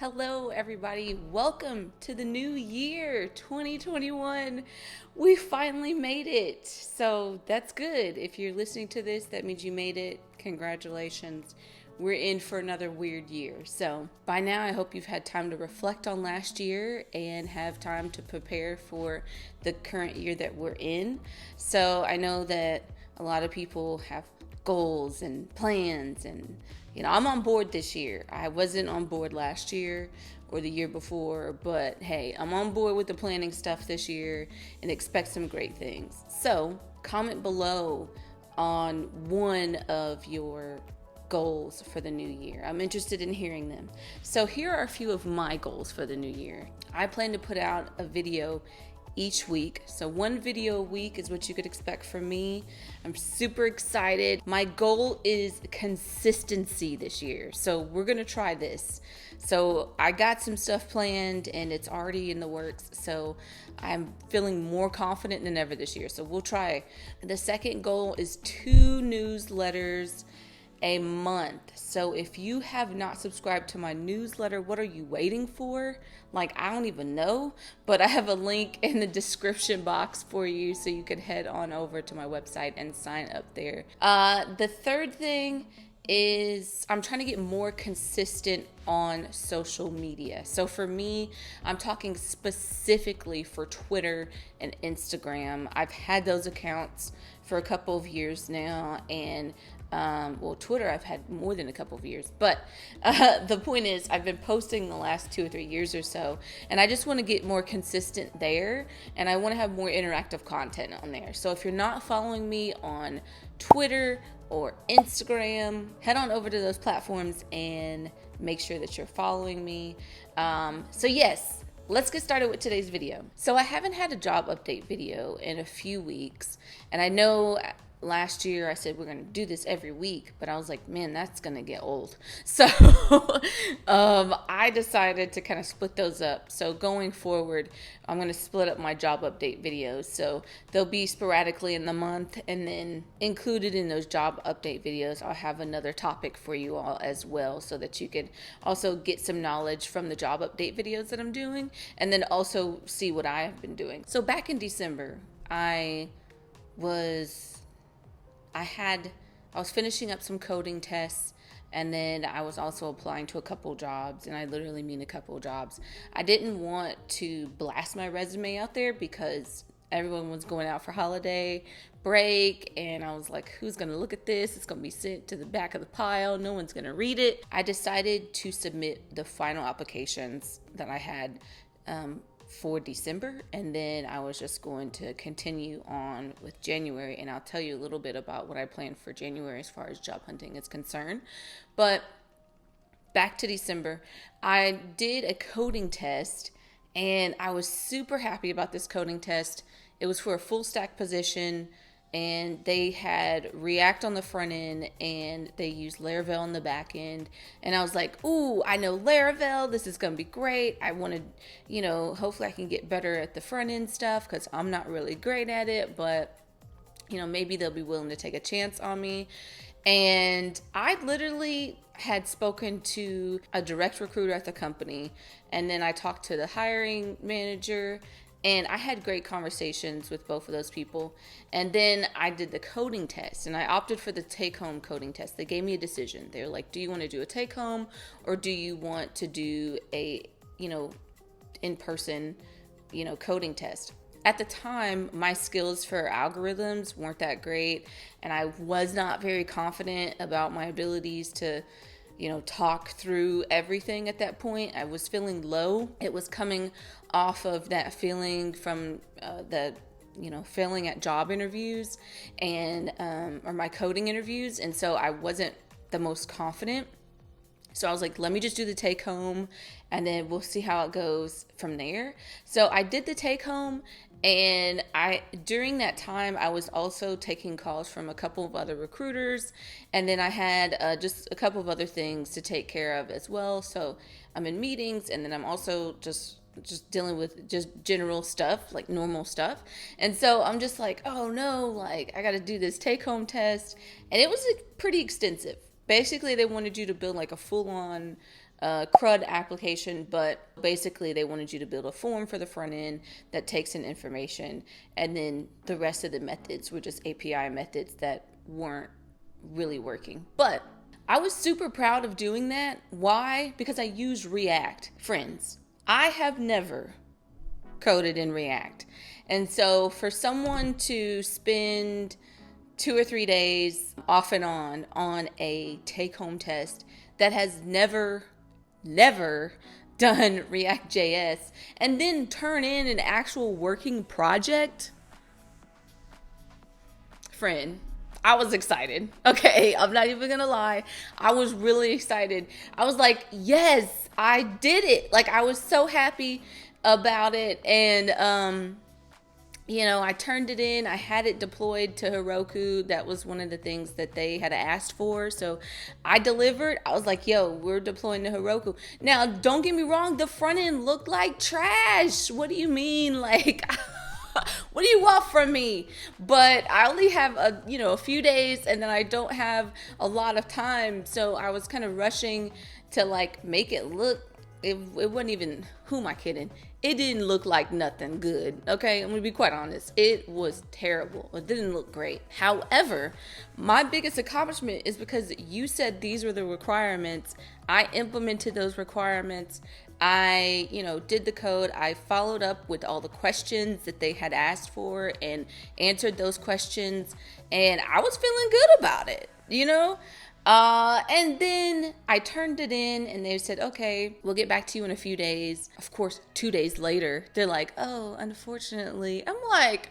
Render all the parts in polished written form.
Hello, everybody. Welcome to the new year, 2021. We finally made it. So that's good. If you're listening to this, that means you made it. Congratulations. We're in for another weird year. So by now, I hope you've had time to reflect on last year and have time to prepare for the current year that we're in. So I know that a lot of people have goals and plans and I'm on board this year. I wasn't on board last year or the year before, but hey, I'm on board with the planning stuff this year and expect some great things. So comment below on one of your goals for the new year. I'm interested in hearing them. So here are a few of my goals for the new year. I plan to put out a video each week. So one video a week is what you could expect from me. I'm super excited. My goal is consistency this year. So we're going to try this. So I got some stuff planned and it's already in the works. So I'm feeling more confident than ever this year. So we'll try. The second goal is 2 newsletters a month. So if you have not subscribed to my newsletter, what are you waiting for? Like, I don't even know, but I have a link in the description box for you so you can head on over to my website and sign up there. The third thing is I'm trying to get more consistent on social media. So for me, I'm talking specifically for Twitter and Instagram. I've had those accounts for a couple of years now, and Twitter I've had more than a couple of years, but the point is I've been posting the last 2 or 3 years or so, and I just want to get more consistent there, and I want to have more interactive content on there. So if you're not following me on Twitter or Instagram, head on over to those platforms and make sure that you're following me. So yes, let's get started with today's video. So I haven't had a job update video in a few weeks, and I know last year I said we're going to do this every week, but I was like, man, that's going to get old. So I decided to kind of split those up. So going forward, I'm going to split up my job update videos. So they'll be sporadically in the month, and then included in those job update videos, I'll have another topic for you all as well, so that you could also get some knowledge from the job update videos that I'm doing, and then also see what I have been doing. So back in December, I was finishing up some coding tests, and then I was also applying to a couple jobs, and I literally mean a couple jobs. I didn't want to blast my resume out there because everyone was going out for holiday break, and I was like, who's going to look at this? It's going to be sent to the back of the pile. No one's going to read it. I decided to submit the final applications that I had for December, and then I was just going to continue on with January, and I'll tell you a little bit about what I plan for January as far as job hunting is concerned. But back to December, I did a coding test, and I was super happy about this coding test. It was for a full stack position, and they had React on the front end, and they used Laravel on the back end. And I was like, ooh, I know Laravel. This is going to be great. I want to, hopefully I can get better at the front end stuff because I'm not really great at it, but, maybe they'll be willing to take a chance on me. And I literally had spoken to a direct recruiter at the company, and then I talked to the hiring manager, and I had great conversations with both of those people. And then I did the coding test, and I opted for the take-home coding test. They gave me a decision. They're like, do you want to do a take-home, or do you want to do a, in-person, coding test? At the time, my skills for algorithms weren't that great, and I was not very confident about my abilities to talk through everything at that point. I was feeling low. It was coming off of that feeling from failing at job interviews and or my coding interviews, and so I wasn't the most confident. So I was like, let me just do the take home, and then we'll see how it goes from there. So I did the take home, and during that time, I was also taking calls from a couple of other recruiters, and then I had just a couple of other things to take care of as well. So I'm in meetings, and then I'm also just dealing with just general stuff, like normal stuff. And so I'm just like, oh no, like I got to do this take home test, and it was pretty extensive. Basically, they wanted you to build like a full-on CRUD application, but basically they wanted you to build a form for the front end that takes in information, and then the rest of the methods were just API methods that weren't really working. But I was super proud of doing that. Why? Because I used React. Friends, I have never coded in React. And so for someone to spend 2 or 3 days off and on a take-home test that has never done React.js and then turn in an actual working project, friend, I was excited. Okay, I'm not even gonna lie. I was really excited. I was like, yes, I did it. Like, I was so happy about it. And I turned it in. I had it deployed to Heroku. That was one of the things that they had asked for. So I delivered. I was like, yo, we're deploying to Heroku. Now, don't get me wrong. The front end looked like trash. What do you mean? Like, what do you want from me? But I only have a few days, and then I don't have a lot of time. So I was kind of rushing to like make it look. It wasn't even, who am I kidding? It didn't look like nothing good, okay? I'm gonna be quite honest. It was terrible. It didn't look great. However, my biggest accomplishment is because you said these were the requirements. I implemented those requirements. I, did the code. I followed up with all the questions that they had asked for and answered those questions. And I was feeling good about it, and then I turned it in and they said, okay, we'll get back to you in a few days. Of course, 2 days later, they're like, oh, unfortunately. I'm like,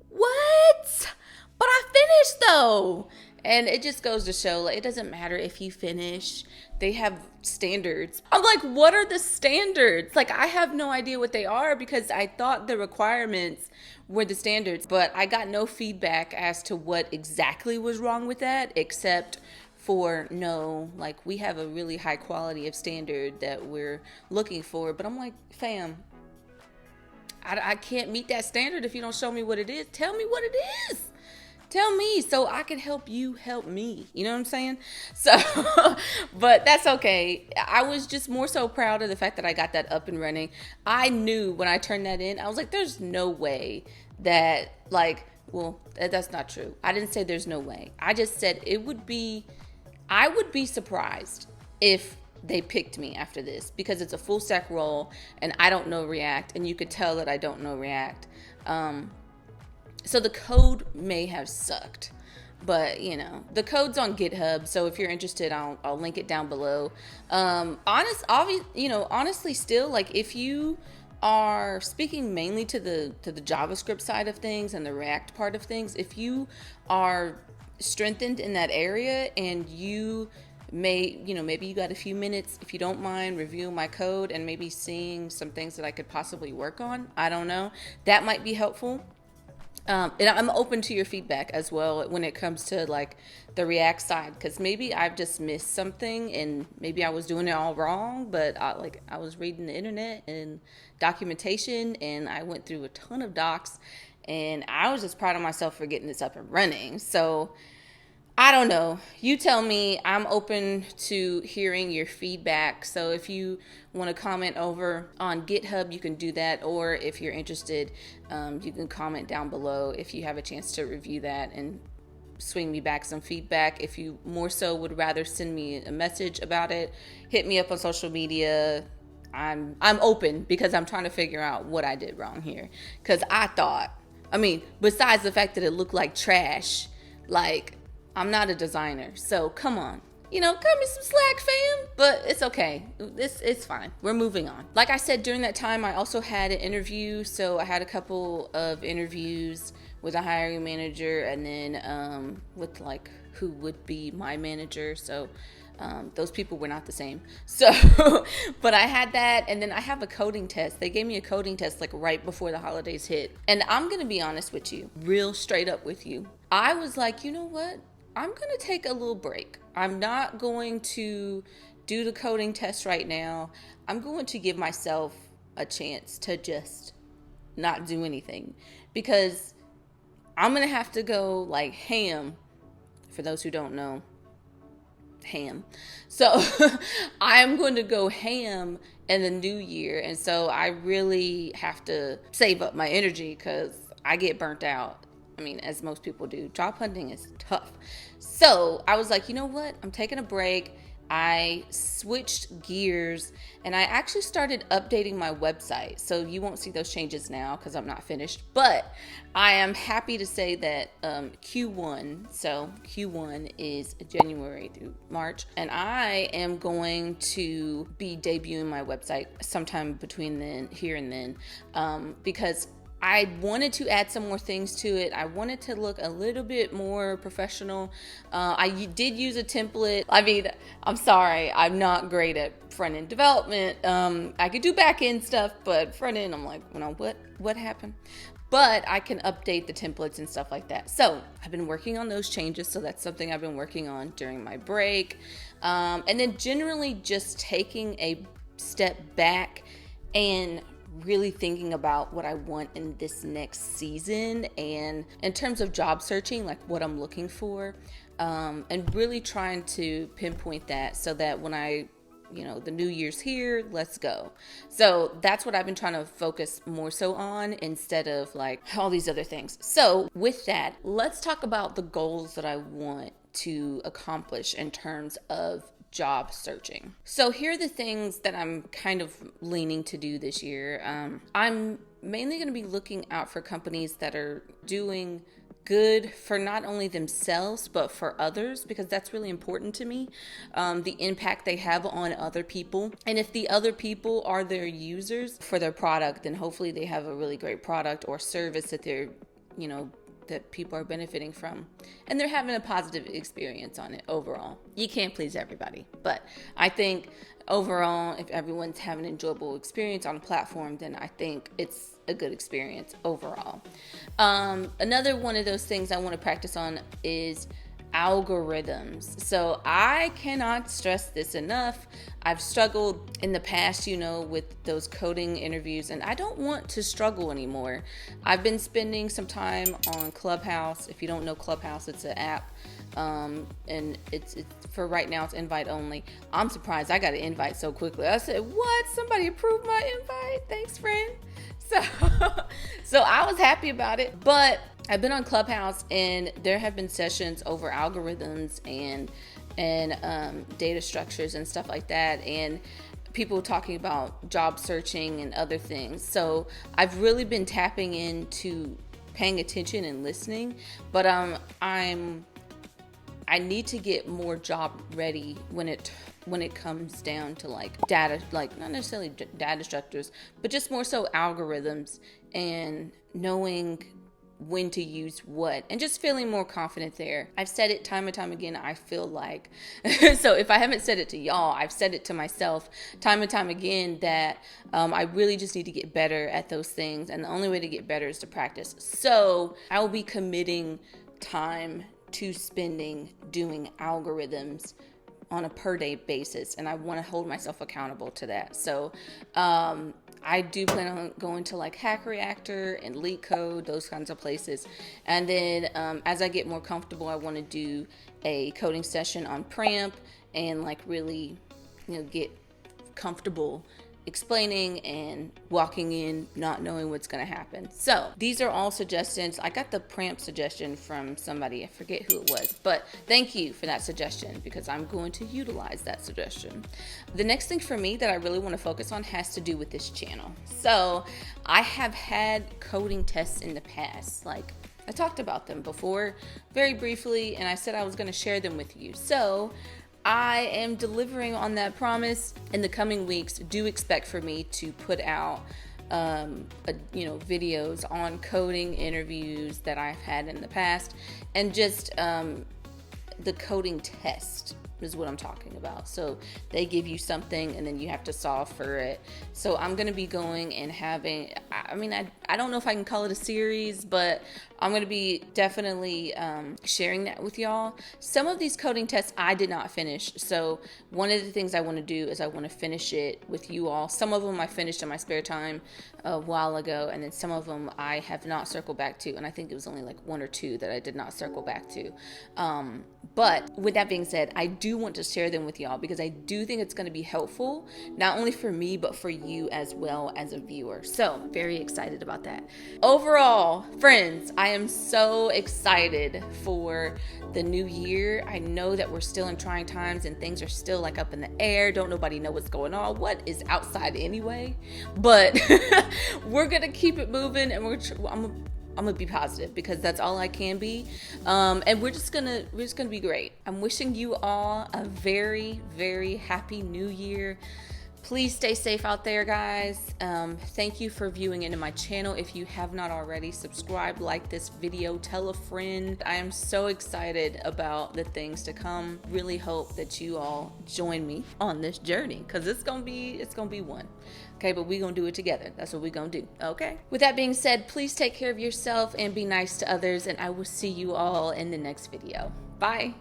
what? But I finished though. And it just goes to show, like, it doesn't matter if you finish. They have standards. I'm like, what are the standards? Like, I have no idea what they are because I thought the requirements were the standards, but I got no feedback as to what exactly was wrong with that, except for no, like, we have a really high quality of standard that we're looking for. But I'm like, fam, I can't meet that standard if you don't show me what it is. Tell me what it is. Tell me so I can help you help me. You know what I'm saying? So, but that's okay. I was just more so proud of the fact that I got that up and running. I knew when I turned that in, I was like, there's no way that, like, well, that's not true. I didn't say there's no way. I just said I would be surprised if they picked me after this because it's a full stack role and I don't know React, and you could tell that I don't know React. So the code may have sucked, but the code's on GitHub. So if you're interested, I'll link it down below. Honestly, still, like, if you are speaking mainly to the JavaScript side of things and the React part of things, if you are strengthened in that area and you maybe you got a few minutes, if you don't mind reviewing my code and maybe seeing some things that I could possibly work on, I don't know, that might be helpful. And I'm open to your feedback as well when it comes to like the React side, because maybe I've just missed something and maybe I was doing it all wrong, but I was reading the internet and documentation and I went through a ton of docs and I was just proud of myself for getting this up and running. So I don't know. You tell me. I'm open to hearing your feedback. So if you want to comment over on GitHub, you can do that. Or if you're interested, you can comment down below if you have a chance to review that and swing me back some feedback. If you more so would rather send me a message about it, hit me up on social media. I'm open because I'm trying to figure out what I did wrong here. Because besides the fact that it looked like trash, like, I'm not a designer, so come on. Cut me some slack, fam. But it's okay. It's fine. We're moving on. Like I said, during that time, I also had an interview. So I had a couple of interviews with a hiring manager and then with like who would be my manager. So those people were not the same. So, but I had that, and then I have a coding test. They gave me a coding test like right before the holidays hit. And I'm going to be honest with you, real straight up with you. I was like, you know what? I'm going to take a little break. I'm not going to do the coding test right now. I'm going to give myself a chance to just not do anything because I'm going to have to go like ham. For those who don't know, ham. So I'm going to go ham in the new year. And so I really have to save up my energy because I get burnt out. I mean, as most people do. Job hunting is tough. So I was like, you know what? I'm taking a break. I switched gears and I actually started updating my website. So you won't see those changes now because I'm not finished. But I am happy to say that Q1, so Q1 is January through March, and I am going to be debuting my website sometime between then, here and then, because I wanted to add some more things to it. I wanted to look a little bit more professional. I did use a template. I mean, I'm sorry, I'm not great at front-end development. I could do back-end stuff, but front-end, I'm like, what happened? But I can update the templates and stuff like that. So I've been working on those changes. So that's something I've been working on during my break. And then generally just taking a step back and really thinking about what I want in this next season, and in terms of job searching, like what I'm looking for, and really trying to pinpoint that so that when the new year's here, let's go. So that's what I've been trying to focus more so on instead of like all these other things. So with that, let's talk about the goals that I want to accomplish in terms of job searching. So here are the things that I'm kind of leaning to do this year. I'm mainly going to be looking out for companies that are doing good for not only themselves, but for others, because that's really important to me. The impact they have on other people. And if the other people are their users for their product, then hopefully they have a really great product or service that they're, that people are benefiting from, and they're having a positive experience on it overall. You can't please everybody, but I think overall, if everyone's having an enjoyable experience on a platform, then I think it's a good experience overall. Another one of those things I want to practice on is algorithms. So I cannot stress this enough. I've struggled in the past, with those coding interviews, and I don't want to struggle anymore. I've been spending some time on Clubhouse. If you don't know Clubhouse, it's an app, and it's for right now, it's invite only. I'm surprised I got an invite so quickly. I said, what? Somebody approved my invite? Thanks, friend. So I was happy about it, but I've been on Clubhouse and there have been sessions over algorithms and data structures and stuff like that, and people talking about job searching and other things. So I've really been tapping into paying attention and listening, but I need to get more job ready when it comes down to like data, like not necessarily data structures, but just more so algorithms and knowing when to use what and just feeling more confident there. I've said it time and time again. I feel like, so if I haven't said it to y'all, I've said it to myself time and time again that I really just need to get better at those things. And the only way to get better is to practice. So I will be committing time to spending doing algorithms on a per day basis, and I want to hold myself accountable to that. So I do plan on going to like Hack Reactor and Leak Code, those kinds of places, and then as I get more comfortable, I want to do a coding session on Pramp and like really get comfortable explaining and walking in not knowing what's going to happen. So these are all suggestions. I got the Pramp suggestion from somebody, I forget who it was, but thank you for that suggestion because I'm going to utilize that suggestion. The next thing for me that I really want to focus on has to do with this channel. So I have had coding tests in the past, like I talked about them before very briefly, and I said I was going to share them with you. So I am delivering on that promise. In the coming weeks, do expect for me to put out videos on coding interviews that I've had in the past, and just the coding test is what I'm talking about. So they give you something and then you have to solve for it. So I'm going to be going and having, I I don't know if I can call it a series, but I'm going to be definitely sharing that with y'all. Some of these coding tests I did not finish. So one of the things I want to do is I want to finish it with you all. Some of them I finished in my spare time a while ago, and then some of them I have not circled back to. And I think it was only like 1 or 2 that I did not circle back to. But with that being said, I do want to share them with y'all because I do think it's going to be helpful, not only for me, but for you as well as a viewer. So very excited about that. Overall, friends, I am so excited for the new year. I know that we're still in trying times and things are still like up in the air. Don't nobody know what's going on. What is outside anyway? But we're going to keep it moving, and I'm gonna be positive because that's all I can be, and we're just gonna be great. I'm wishing you all a very, very happy new year. Please stay safe out there, guys. Thank you for viewing into my channel. If you have not already, subscribe, like this video, tell a friend. I am so excited about the things to come. Really hope that you all join me on this journey because it's gonna be one. Okay, but we're gonna do it together. That's what we're gonna do. Okay. With that being said, please take care of yourself and be nice to others, and I will see you all in the next video. Bye.